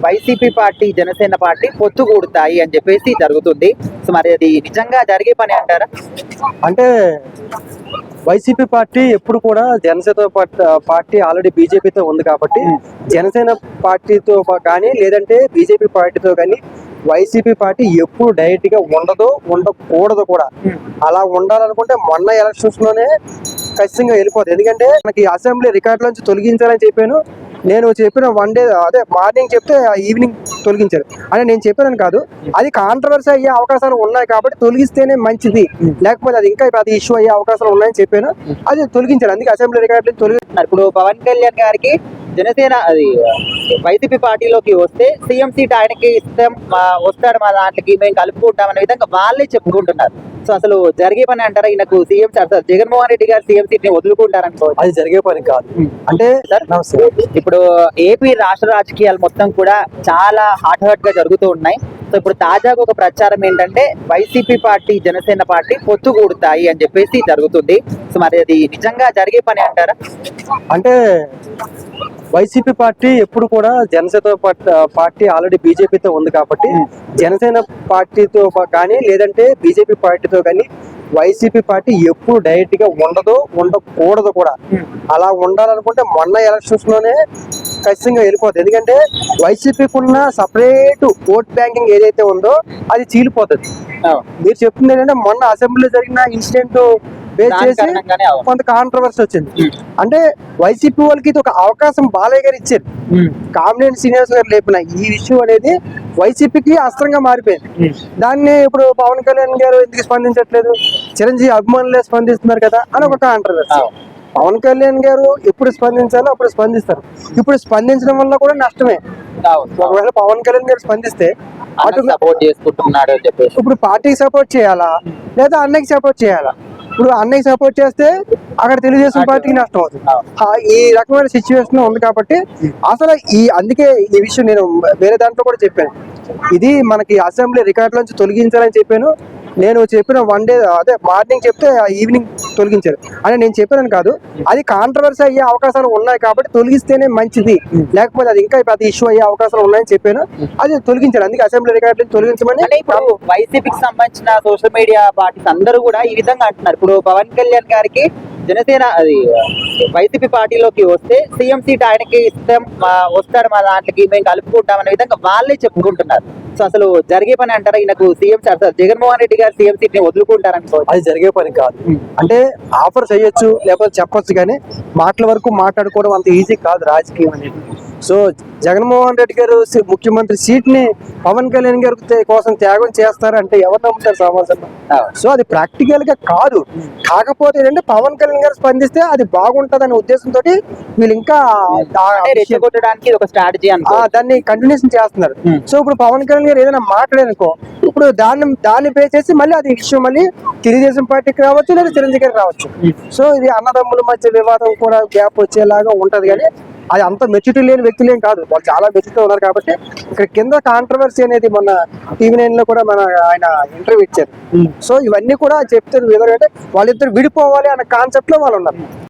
YCP party Janasena party పొత్తు కూడతాయి అని చెప్పేసి జరుగుతుంది. సో మరి అది నిజంగా జరిగే పని అంటారా? అంటే వైసీపీ పార్టీ ఎప్పుడు కూడా జనసేన పార్టీ ఆల్రెడీ బీజేపీతో ఉంది కాబట్టి జనసేన పార్టీతో కానీ లేదంటే బీజేపీ పార్టీతో కానీ వైసీపీ పార్టీ ఎప్పుడు డైరెక్ట్ గా ఉండకూడదు కూడా. అలా ఉండాలనుకుంటే మొన్న ఎలక్షన్స్ లోనే ఖచ్చితంగా వెళ్ళిపోతుంది. ఎందుకంటే మనకి అసెంబ్లీ రికార్డు నుంచి తొలగించాలని చెప్పాను. నేను చెప్పిన వన్ డే అదే మార్నింగ్ చెప్తే ఈవినింగ్ తొలగించారు. అంటే నేను చెప్పానని కాదు, అది కాంట్రవర్సీ అయ్యే అవకాశాలు ఉన్నాయి కాబట్టి తొలగిస్తేనే మంచిది, లేకపోతే అది ఇంకా అది ఇష్యూ అయ్యే అవకాశాలు ఉన్నాయని చెప్పాను. అది తొలగించారు. అందుకే అసెంబ్లీ రికార్డు నుంచి తొలగిస్తున్నారు. ఇప్పుడు పవన్ కళ్యాణ్ గారికి జనసేన అది వైసీపీ పార్టీలోకి వస్తే సీఎం సీట్ ఆయనకి ఇస్తాం, వస్తాడు మా దాంట్లోకి, మేము కలుపుకుంటాం అనే విధంగా వాళ్ళే చెప్పుకుంటున్నారు. సో అసలు జరిగే పని అంటారా? ఈయనకు సీఎం జగన్మోహన్ రెడ్డి గారు సీఎం సీట్ ని వదులుకుంటారనుకో? అది జరిగే పని కాదు. అంటే సార్ ఇప్పుడు ఏపీ రాష్ట్ర రాజకీయాలు మొత్తం కూడా చాలా హాట్ గా జరుగుతూ ఉన్నాయి. సో ఇప్పుడు తాజాగా ఒక ప్రచారం ఏంటంటే వైసీపీ పార్టీ జనసేన పార్టీ పొత్తు కూడతాయి అని చెప్పేసి జరుగుతుంది. సో మరి అది నిజంగా జరిగే పని అంటారా? అంటే వైసీపీ పార్టీ ఎప్పుడు కూడా జనసేన పార్టీ ఆల్రెడీ బీజేపీతో ఉంది కాబట్టి జనసేన పార్టీతో కానీ లేదంటే బీజేపీ పార్టీతో కానీ వైసీపీ పార్టీ ఎప్పుడు డైరెక్ట్ గా ఉండకూడదు కూడా. అలా ఉండాలనుకుంటే మొన్న ఎలక్షన్స్ లోనే ఖచ్చితంగా వెళ్ళిపోతుంది. ఎందుకంటే వైసీపీకి ఉన్న సపరేట్ ఓట్ బ్యాంకింగ్ ఏదైతే ఉందో అది చీలిపోతుంది. మీరు చెప్తుంది ఏంటంటే మొన్న అసెంబ్లీలో జరిగిన ఇన్సిడెంట్ బేస్ చేసి కొంత కాంట్రవర్సీ వచ్చింది. అంటే వైసీపీ వాళ్ళకి ఇది ఒక అవకాశం బాలయ్య గారు ఇచ్చారు, కామినేని శ్రీనివాస్ గారు లేపిన ఈ విషయం అనేది వైసీపీకి అస్త్రంగా మారిపోయింది. దాన్ని ఇప్పుడు పవన్ కళ్యాణ్ గారు ఎందుకు స్పందించట్లేదు, చిరంజీవి అభిమానులే స్పందిస్తున్నారు కదా అని ఒక కాంట్రవర్సీ. పవన్ కళ్యాణ్ గారు ఎప్పుడు స్పందించాలో అప్పుడు స్పందిస్తారు. ఇప్పుడు స్పందించడం వల్ల కూడా నష్టమే. ఒకవేళ పవన్ కళ్యాణ్ గారు స్పందిస్తే అటు సపోర్ట్ చేసుకుంటున్నాడు అని చెప్పేసి ఇప్పుడు పార్టీకి సపోర్ట్ చేయాలా లేదా అన్నయ్యకి సపోర్ట్ చేయాలా? ఇప్పుడు అన్నయ్యకి సపోర్ట్ చేస్తే అక్కడ తెలుగుదేశం పార్టీకి నష్టం అవుతుంది. ఈ రకమైన సిచ్యువేషన్ ఉంది కాబట్టి అసలు అందుకే ఈ విషయం నేను వేరే దాంట్లో కూడా చెప్పాను. ఇది మనకి అసెంబ్లీ రికార్డు నుంచి తొలగించాలని చెప్పాను. నేను చెప్పిన వన్ డే అదే మార్నింగ్ చెప్తే ఈవినింగ్ తొలగించారు. అంటే నేను చెప్పానని కాదు, అది కాంట్రవర్సీ అయ్యే అవకాశాలు ఉన్నాయి కాబట్టి తొలగిస్తేనే మంచిది, లేకపోతే అది ఇంకా అది ఇష్యూ అయ్యే అవకాశాలు ఉన్నాయని చెప్పాను. అది తొలగించారు. అందుకే అసెంబ్లీ రికార్డు నుంచి తొలగించమని. ఇప్పుడు వైసీపీకి సంబంధించిన సోషల్ మీడియా పార్టీస్ అందరూ కూడా ఈ విధంగా అంటున్నారు. ఇప్పుడు పవన్ కళ్యాణ్ గారికి జనసేన అది వైసీపీ పార్టీలోకి వస్తే సీఎం సీట్ ఆయనకి ఇస్తాం, వస్తాడు మా దాంట్లోకి, మేము కలుపుకుంటాం అనే విధంగా వాళ్ళే చెప్పుకుంటున్నారు. సో అసలు జరిగే పని అంటారా? ఈయనకు సీఎం జగన్మోహన్ రెడ్డి గారు సీఎం సీట్ ని వదులుకుంటారనుకో? అది జరిగే పని కాదు. అంటే ఆఫర్ చేయొచ్చు లేకపోతే చెప్పొచ్చు, కానీ మాటల వరకు మాట్లాడుకోవడం అంత ఈజీ కాదు రాజకీయం అనేది. సో జగన్మోహన్ రెడ్డి గారు ముఖ్యమంత్రి సీట్ ని పవన్ కళ్యాణ్ గారి కోసం త్యాగం చేస్తారంటే ఎవరు నమ్ముతారు సమాజంలో? సో అది ప్రాక్టికల్ గా కాదు. కాకపోతే ఏంటంటే పవన్ కళ్యాణ్ గారు స్పందిస్తే అది బాగుంటది అనే ఉద్దేశంతో వీళ్ళు ఇంకా రెచ్చగొట్టడానికి ఒక స్ట్రాటజీ దాన్ని కంటిన్యూషన్ చేస్తున్నారు. సో ఇప్పుడు పవన్ కళ్యాణ్ గారు ఏదైనా మాట్లాడనుకో, ఇప్పుడు దాన్ని బేస్ చేసి మళ్ళీ అది విషయం మళ్ళీ తెలుగుదేశం పార్టీకి రావచ్చు లేదా చిరంజీవి గారికి రావచ్చు. సో ఇది అన్నదమ్ముల మధ్య వివాదం కూడా గ్యాప్ వచ్చేలాగా ఉంటది. కానీ అది అంత మెచ్యూరిటీ లేని వ్యక్తులేం కాదు, వాళ్ళు చాలా మెచ్యూరిటీ ఉన్నారు. కాబట్టి ఇక్కడ కింద కాంట్రవర్సీ అనేది మొన్న TV9 లో కూడా ఆయన ఇంటర్వ్యూ ఇచ్చారు. సో ఇవన్నీ కూడా చెప్తారు. ఎందుకంటే వాళ్ళిద్దరు విడిపోవాలి అన్న కాన్సెప్ట్ లో వాళ్ళు ఉన్నారు.